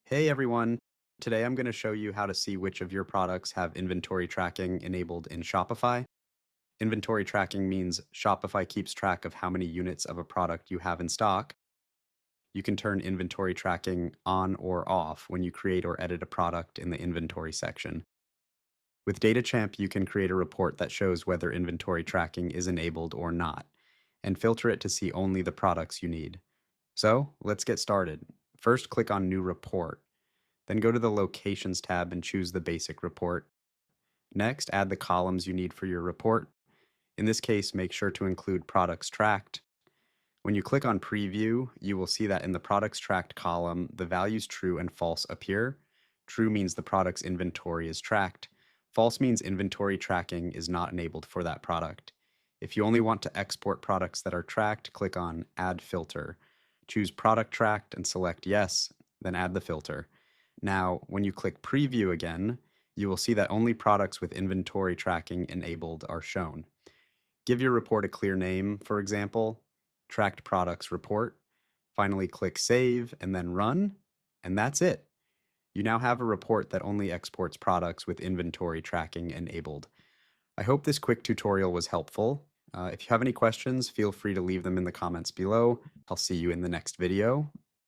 Hey everyone. Today I'm going to show you how to see which of your products have inventory tracking enabled in Shopify. Inventory tracking means Shopify keeps track of how many units of a product you have in stock. You can turn inventory tracking on or off when you create or edit a product in the inventory section. With DataChamp, you can create a report that shows whether inventory tracking is enabled or not, and filter it to see only the products you need. So let's get started. First, click on New Report. Then go to the Locations tab and choose the basic report. Next, add the columns you need for your report. In this case, make sure to include products tracked. When you click on Preview, you will see that in the products tracked column, the values true and false appear. True means the product's inventory is tracked. False means inventory tracking is not enabled for that product. If you only want to export products that are tracked, click on Add Filter. Choose Product Tracked and select Yes, then add the filter. Now, when you click Preview again, you will see that only products with inventory tracking enabled are shown. Give your report a clear name, for example, Tracked Products Report. Finally, click Save and then Run, and that's it. You now have a report that only exports products with inventory tracking enabled. I hope this quick tutorial was helpful. If you have any questions, feel free to leave them in the comments below. I'll see you in the next video.